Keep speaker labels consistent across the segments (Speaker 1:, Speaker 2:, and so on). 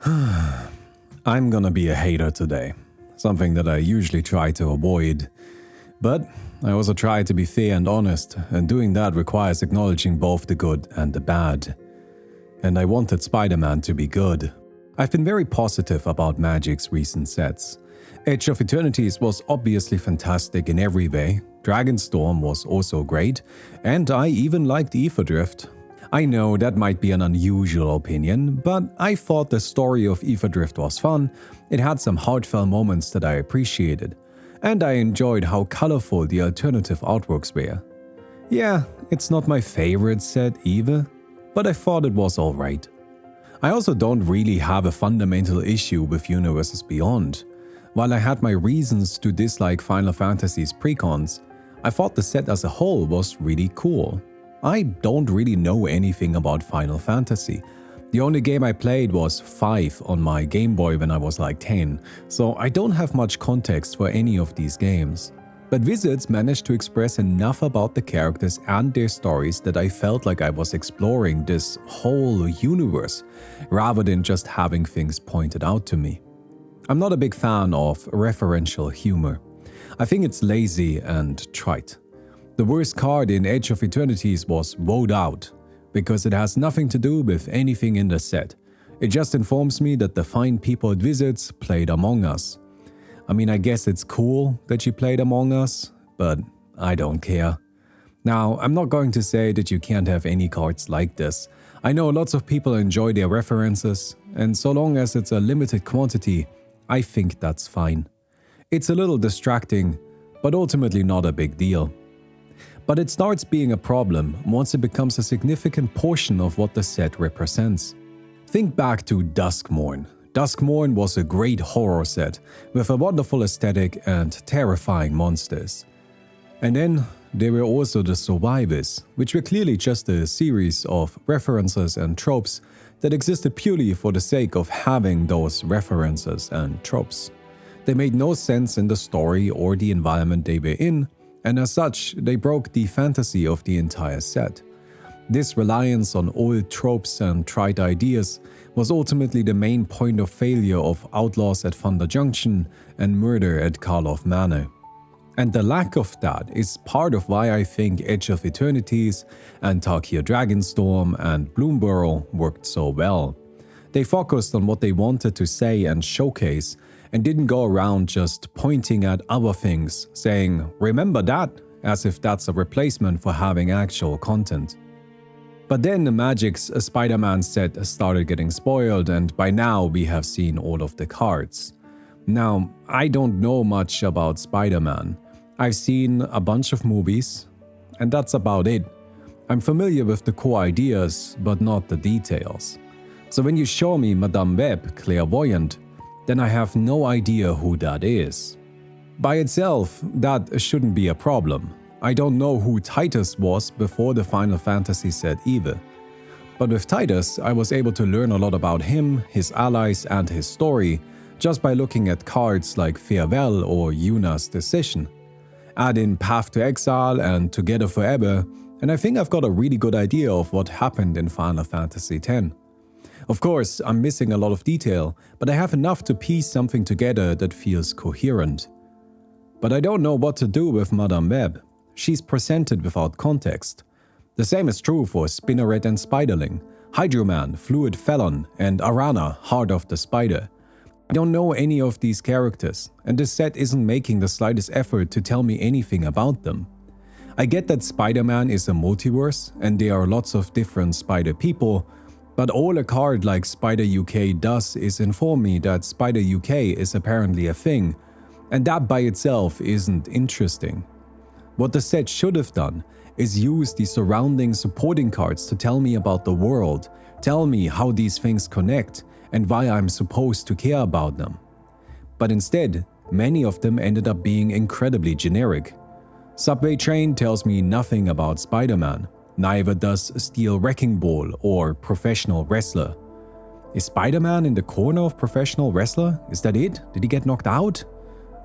Speaker 1: I'm gonna be a hater today, something that I usually try to avoid. But I also try to be fair and honest, and doing that requires acknowledging both the good and the bad. And I wanted Spider-Man to be good. I've been very positive about Magic's recent sets. Edge of Eternities was obviously fantastic in every way, Dragonstorm was also great, and I even liked Aetherdrift. I know that might be an unusual opinion, but I thought the story of Aetherdrift was fun, it had some heartfelt moments that I appreciated, and I enjoyed how colorful the alternative artworks were. Yeah, it's not my favorite set either, but I thought it was alright. I also don't really have a fundamental issue with Universes Beyond. While I had my reasons to dislike Final Fantasy's precons, I thought the set as a whole was really cool. I don't really know anything about Final Fantasy. The only game I played was 5 on my Game Boy when I was like 10, so I don't have much context for any of these games. But Wizards managed to express enough about the characters and their stories that I felt like I was exploring this whole universe, rather than just having things pointed out to me. I'm not a big fan of referential humor. I think it's lazy and trite. The worst card in Edge of Eternities was Woed Out, because it has nothing to do with anything in the set. It just informs me that the fine people at Wizards played Among Us. I mean, I guess it's cool that you played Among Us, but I don't care. Now, I'm not going to say that you can't have any cards like this. I know lots of people enjoy their references, and so long as it's a limited quantity, I think that's fine. It's a little distracting, but ultimately not a big deal. But it starts being a problem once it becomes a significant portion of what the set represents. Think back to Duskmourn. Duskmourn was a great horror set with a wonderful aesthetic and terrifying monsters. And then there were also the Survivors, which were clearly just a series of references and tropes that existed purely for the sake of having those references and tropes. They made no sense in the story or the environment they were in, and as such, they broke the fantasy of the entire set. This reliance on old tropes and trite ideas was ultimately the main point of failure of Outlaws at Thunder Junction and Murder at Karlov Manor. And the lack of that is part of why I think Edge of Eternities and Tarkir Dragonstorm and Bloomburrow worked so well. They focused on what they wanted to say and showcase, and didn't go around just pointing at other things, saying, "Remember that?" as if that's a replacement for having actual content. But then the Magic's Spider-Man set started getting spoiled, and by now we have seen all of the cards. Now, I don't know much about Spider-Man. I've seen a bunch of movies, and that's about it. I'm familiar with the core ideas, but not the details. So when you show me Madame Web, Clairvoyant, then I have no idea who that is. By itself, that shouldn't be a problem. I don't know who Titus was before the Final Fantasy set either. But with Titus, I was able to learn a lot about him, his allies, and his story just by looking at cards like Farewell or Yuna's Decision. Add in Path to Exile and Together Forever, and I think I've got a really good idea of what happened in Final Fantasy X. Of course, I'm missing a lot of detail, but I have enough to piece something together that feels coherent. But I don't know what to do with Madame Web. She's presented without context. The same is true for Spinneret and Spiderling, Hydroman, Fluid Felon, and Arana, Heart of the Spider. I don't know any of these characters, and this set isn't making the slightest effort to tell me anything about them. I get that Spider-Man is a multiverse, and there are lots of different Spider people, but all a card like Spider UK does is inform me that Spider UK is apparently a thing, and that by itself isn't interesting. What the set should have done is use the surrounding supporting cards to tell me about the world, tell me how these things connect, and why I'm supposed to care about them. But instead, many of them ended up being incredibly generic. Subway Train tells me nothing about Spider-Man. Neither does Steel Wrecking Ball or Professional Wrestler. Is Spider-Man in the corner of Professional Wrestler? Is that it? Did he get knocked out?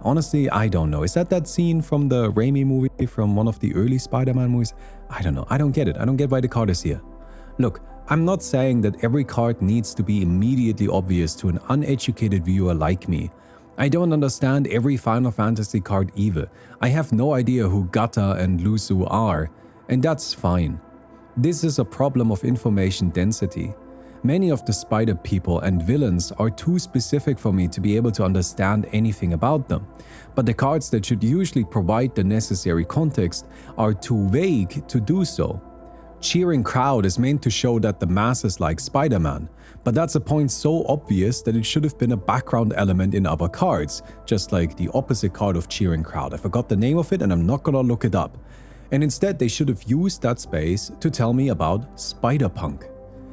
Speaker 1: Honestly, I don't know. Is that scene from the Raimi movie, from one of the early Spider-Man movies? I don't know. I don't get it. I don't get why the card is here. Look, I'm not saying that every card needs to be immediately obvious to an uneducated viewer like me. I don't understand every Final Fantasy card either. I have no idea who Gata and Lusu are, and that's fine. This is a problem of information density. Many of the spider people and villains are too specific for me to be able to understand anything about them, but the cards that should usually provide the necessary context are too vague to do so. Cheering crowd is meant to show that the masses like Spider-Man, but that's a point so obvious that it should have been a background element in other cards, just like the opposite card of cheering crowd. I forgot the name of it and I'm not gonna look it up. And instead they should have used that space to tell me about Spider-Punk.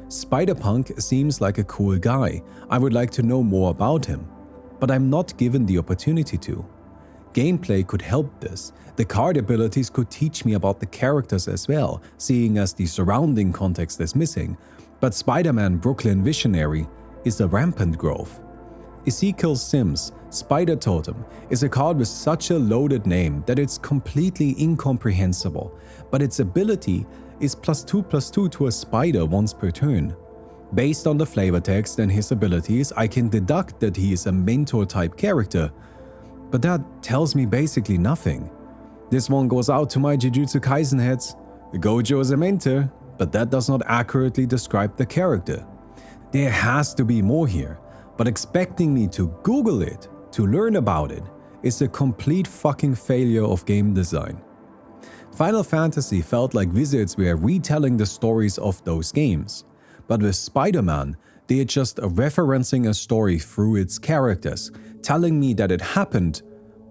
Speaker 1: Spider-Punk seems like a cool guy. I would like to know more about him, but I'm not given the opportunity to. Gameplay could help this. The card abilities could teach me about the characters as well, seeing as the surrounding context is missing. But Spider-Man Brooklyn Visionary is a rampant growth. Ezekiel Sims, Spider Totem, is a card with such a loaded name that it's completely incomprehensible, but its ability is +2/+2 to a spider once per turn. Based on the flavor text and his abilities, I can deduct that he is a mentor-type character, but that tells me basically nothing. This one goes out to my Jujutsu Kaisen heads. Gojo is a mentor, but that does not accurately describe the character. There has to be more here, but expecting me to Google it, to learn about it, is a complete fucking failure of game design. Final Fantasy felt like Wizards were retelling the stories of those games, but with Spider-Man, they are just referencing a story through its characters, telling me that it happened,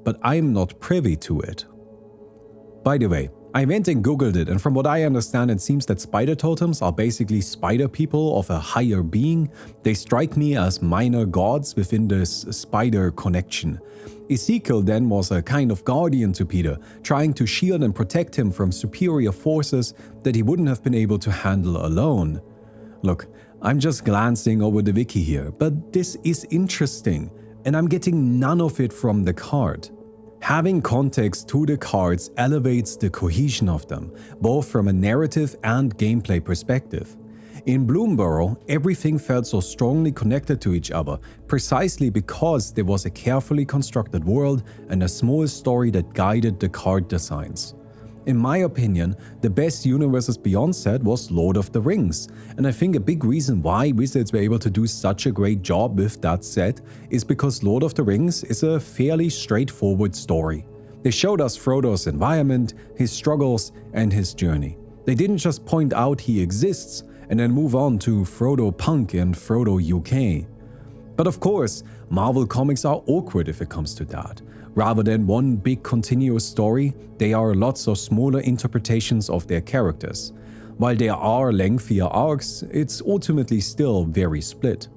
Speaker 1: but I'm not privy to it. By the way, I went and googled it, and from what I understand, it seems that spider totems are basically spider people of a higher being. They strike me as minor gods within this spider connection. Ezekiel then was a kind of guardian to Peter, trying to shield and protect him from superior forces that he wouldn't have been able to handle alone. Look, I'm just glancing over the wiki here, but this is interesting, and I'm getting none of it from the card. Having context to the cards elevates the cohesion of them, both from a narrative and gameplay perspective. In Bloomborough, everything felt so strongly connected to each other, precisely because there was a carefully constructed world and a small story that guided the card designs. In my opinion, the best universes beyond set was Lord of the Rings, and I think a big reason why Wizards were able to do such a great job with that set is because Lord of the Rings is a fairly straightforward story. They showed us Frodo's environment, his struggles, and his journey. They didn't just point out he exists and then move on to Frodo Punk and Frodo UK. But of course, Marvel comics are awkward if it comes to that. Rather than one big continuous story, they are lots of smaller interpretations of their characters. While there are lengthier arcs, it's ultimately still very split.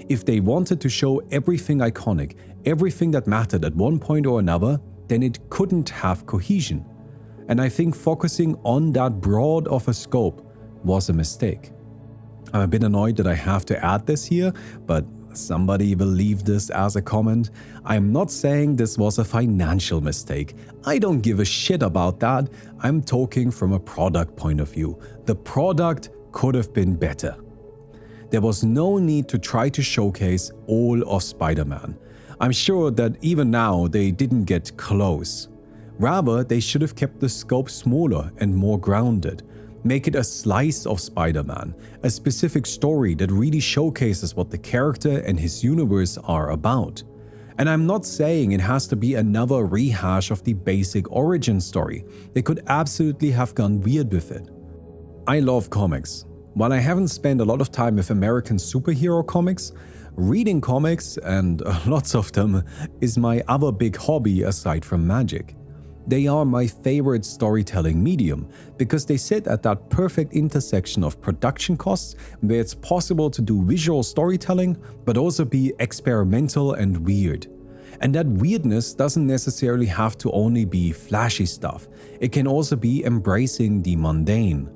Speaker 1: If they wanted to show everything iconic, everything that mattered at one point or another, then it couldn't have cohesion. And I think focusing on that broad of a scope was a mistake. I'm a bit annoyed that I have to add this here, but somebody will leave this as a comment. I'm not saying this was a financial mistake. I don't give a shit about that. I'm talking from a product point of view. The product could have been better. There was no need to try to showcase all of Spider-Man. I'm sure that even now they didn't get close. Rather, they should have kept the scope smaller and more grounded. Make it a slice of Spider-Man, a specific story that really showcases what the character and his universe are about. And I'm not saying it has to be another rehash of the basic origin story. They could absolutely have gone weird with it. I love comics. While I haven't spent a lot of time with American superhero comics, reading comics, and lots of them, is my other big hobby aside from magic. They are my favorite storytelling medium because they sit at that perfect intersection of production costs where it's possible to do visual storytelling but also be experimental and weird. And that weirdness doesn't necessarily have to only be flashy stuff. It can also be embracing the mundane.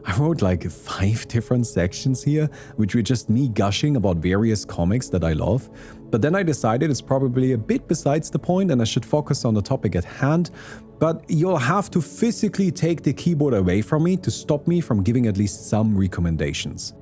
Speaker 1: I wrote like 5 different sections here, which were just me gushing about various comics that I love. But then I decided it's probably a bit besides the point and I should focus on the topic at hand. But you'll have to physically take the keyboard away from me to stop me from giving at least some recommendations.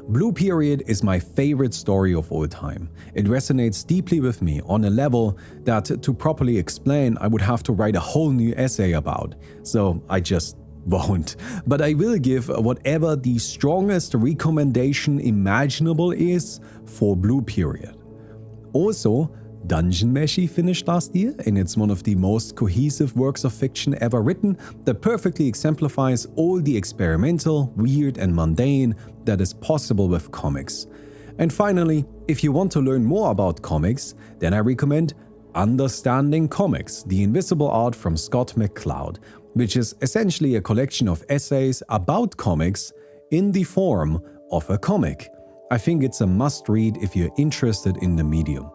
Speaker 1: Blue Period is my favorite story of all time. It resonates deeply with me on a level that, to properly explain, I would have to write a whole new essay about, so I just won't. But I will give whatever the strongest recommendation imaginable is for Blue Period. Also, Dungeon Meshi finished last year, and it's one of the most cohesive works of fiction ever written that perfectly exemplifies all the experimental, weird and mundane that is possible with comics. And finally, if you want to learn more about comics, then I recommend Understanding Comics, The Invisible Art from Scott McCloud, which is essentially a collection of essays about comics in the form of a comic. I think it's a must-read if you're interested in the medium.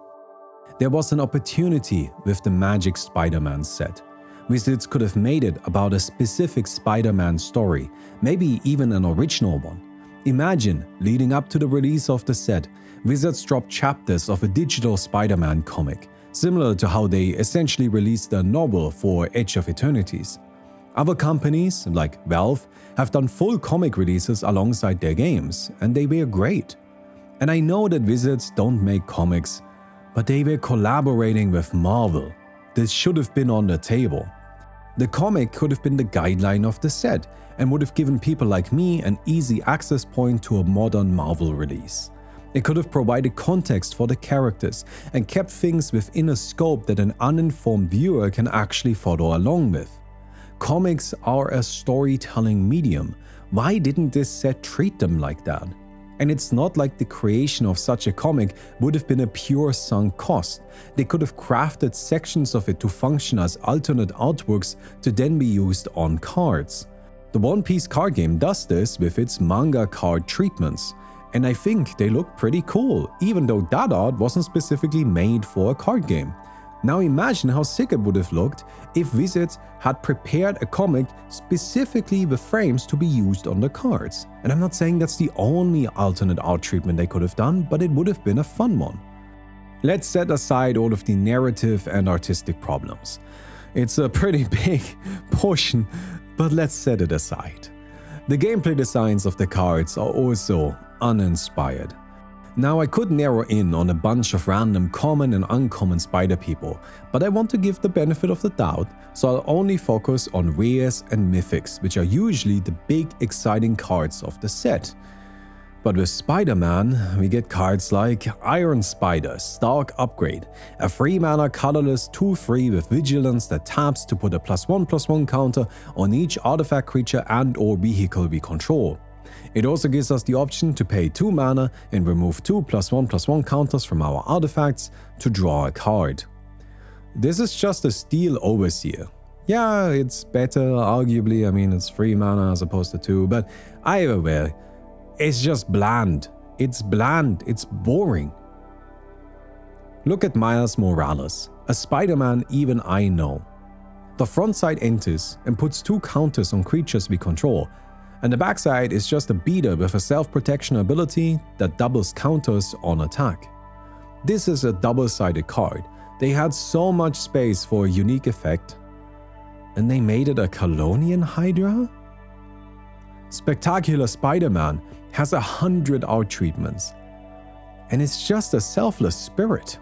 Speaker 1: There was an opportunity with the Magic Spider-Man set. Wizards could have made it about a specific Spider-Man story, maybe even an original one. Imagine, leading up to the release of the set, Wizards dropped chapters of a digital Spider-Man comic, similar to how they essentially released a novel for Edge of Eternities. Other companies, like Valve, have done full comic releases alongside their games, and they were great. And I know that Wizards don't make comics, but they were collaborating with Marvel. This should have been on the table. The comic could have been the guideline of the set and would have given people like me an easy access point to a modern Marvel release. It could have provided context for the characters and kept things within a scope that an uninformed viewer can actually follow along with. Comics are a storytelling medium. Why didn't this set treat them like that? And it's not like the creation of such a comic would have been a pure sunk cost. They could have crafted sections of it to function as alternate artworks to then be used on cards. The One Piece card game does this with its manga card treatments, and I think they look pretty cool, even though that art wasn't specifically made for a card game. Now imagine how sick it would have looked if Wizards had prepared a comic specifically with frames to be used on the cards. And I'm not saying that's the only alternate art treatment they could have done, but it would have been a fun one. Let's set aside all of the narrative and artistic problems. It's a pretty big portion, but let's set it aside. The gameplay designs of the cards are also uninspired. Now I could narrow in on a bunch of random common and uncommon spider people, but I want to give the benefit of the doubt, so I'll only focus on rares and mythics, which are usually the big exciting cards of the set. But with Spider-Man, we get cards like Iron Spider, Stark Upgrade, a 3-mana colorless 2/3 with Vigilance that taps to put a +1/+1 counter on each artifact, creature and or vehicle we control. It also gives us the option to pay 2 mana and remove 2 +1/+1 counters from our artifacts to draw a card. This is just a Steel Overseer. Yeah, it's better, arguably, I mean it's 3 mana as opposed to 2, but either way, it's just bland. It's bland, it's boring. Look at Miles Morales, a Spider-Man even I know. The front side enters and puts 2 counters on creatures we control, and the backside is just a beater with a self-protection ability that doubles counters on attack. This is a double-sided card. They had so much space for a unique effect, and they made it a Colonian Hydra? Spectacular Spider-Man has 100 art treatments, and it's just a selfless spirit.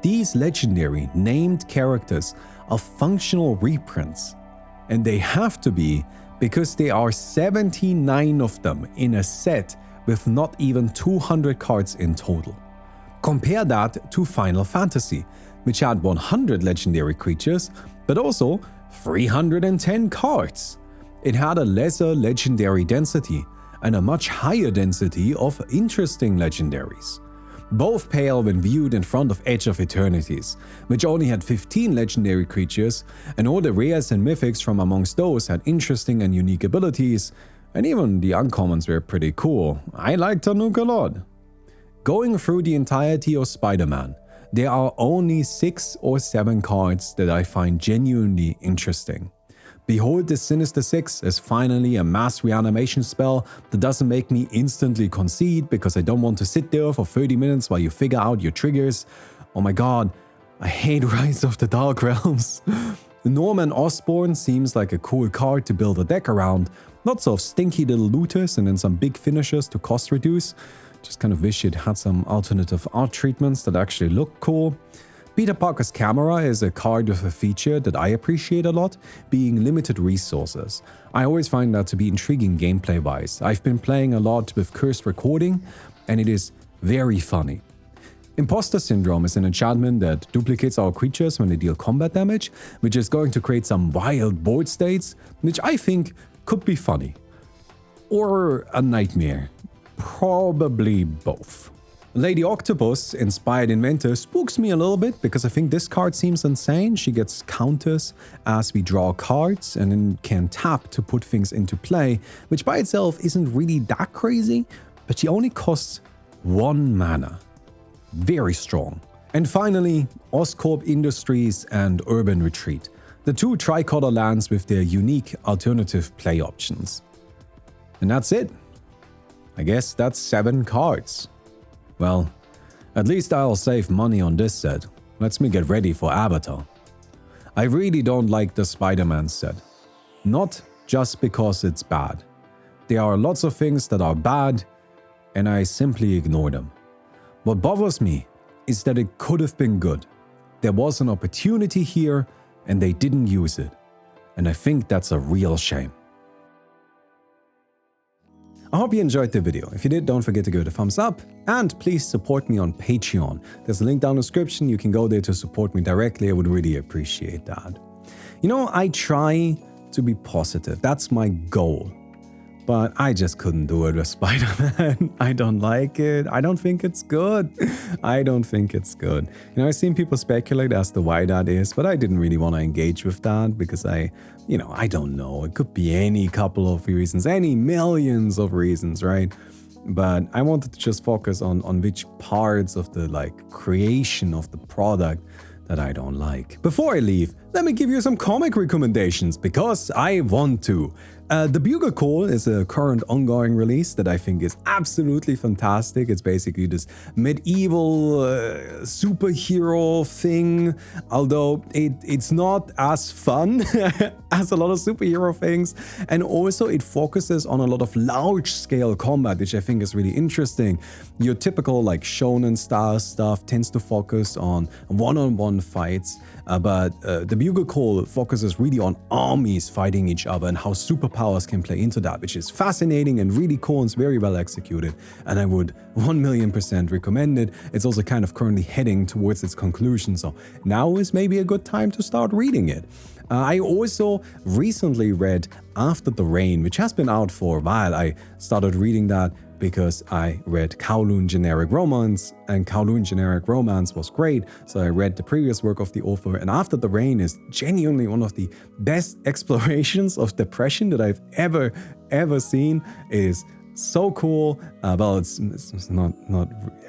Speaker 1: These legendary named characters are functional reprints, and they have to be because there are 79 of them in a set with not even 200 cards in total. Compare that to Final Fantasy, which had 100 legendary creatures, but also 310 cards. It had a lesser legendary density and a much higher density of interesting legendaries. Both pale when viewed in front of Edge of Eternities, which only had 15 legendary creatures, and all the rares and mythics from amongst those had interesting and unique abilities, and even the uncommons were pretty cool. I liked Tanuk a lot. Going through the entirety of Spider-Man, there are only 6 or 7 cards that I find genuinely interesting. Behold the Sinister Six is finally a mass reanimation spell that doesn't make me instantly concede because I don't want to sit there for 30 minutes while you figure out your triggers. Oh my god, I hate Rise of the Dark Realms. Norman Osborn seems like a cool card to build a deck around, Lots of stinky little looters and then some big finishers to cost reduce. Just kind of wish it had some alternative art treatments that actually look cool. Peter Parker's camera is a card with a feature that I appreciate a lot, being limited resources. I always find that to be intriguing gameplay-wise. I've been playing a lot with cursed recording, and it is very funny. Imposter Syndrome is an enchantment that duplicates our creatures when they deal combat damage, which is going to create some wild board states, which I think could be funny. Or a nightmare. Probably both. Lady Octopus, Inspired Inventor, spooks me a little bit because I think this card seems insane. She gets counters as we draw cards and then can tap to put things into play, which by itself isn't really that crazy, but she only costs 1 mana. Very strong. And finally, Oscorp Industries and Urban Retreat, the 2 tricolor lands with their unique alternative play options. And that's it. I guess that's 7 cards. Well, at least I'll save money on this set. Lets me get ready for Avatar. I really don't like the Spider-Man set. Not just because it's bad. There are lots of things that are bad, and I simply ignore them. What bothers me is that it could have been good. There was an opportunity here, and they didn't use it. And I think that's a real shame. I hope you enjoyed the video. If you did, don't forget to give it a thumbs up and please support me on Patreon. There's a link down in the description. You can go there to support me directly. I would really appreciate that. You know, I try to be positive. That's my goal. But I just couldn't do it with Spider-Man. I don't like it. I don't think it's good. I don't think it's good. You know, I've seen people speculate as to why that is, but I didn't really want to engage with that because I don't know. It could be any couple of reasons, any millions of reasons, right? But I wanted to just focus on which parts of the creation of the product that I don't like. Before I leave, let me give you some comic recommendations because I want to. The Bugle Call is a current ongoing release that I think is absolutely fantastic. It's basically this medieval superhero thing, although it's not as fun as a lot of superhero things. And also it focuses on a lot of large-scale combat, which I think is really interesting. Your typical shonen style stuff tends to focus on one-on-one fights, but the Bugle Call focuses really on armies fighting each other and how superpowers can play into that, which is fascinating and really cool and it's very well executed. And I would 1,000,000% recommend it. It's also kind of currently heading towards its conclusion, so now is maybe a good time to start reading it. I also recently read After the Rain, which has been out for a while. I started reading that because I read Kowloon Generic Romance, and Kowloon Generic Romance was great, so I read the previous work of the author, and After the Rain is genuinely one of the best explorations of depression that I've ever seen. It is so cool. Well, it's not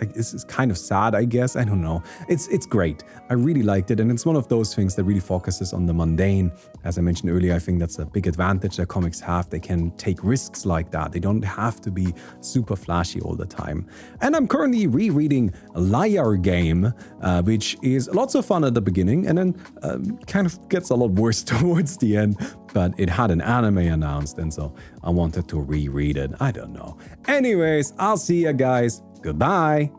Speaker 1: it's kind of sad, I guess. I don't know. It's great. I really liked it, and it's one of those things that really focuses on the mundane. As I mentioned earlier, I think that's a big advantage that comics have. They can take risks like that. They don't have to be super flashy all the time. And I'm currently rereading Liar Game, which is lots of fun at the beginning and then kind of gets a lot worse towards the end. But it had an anime announced, and so I wanted to reread it. I don't know. Anyways, I'll see you guys. Goodbye.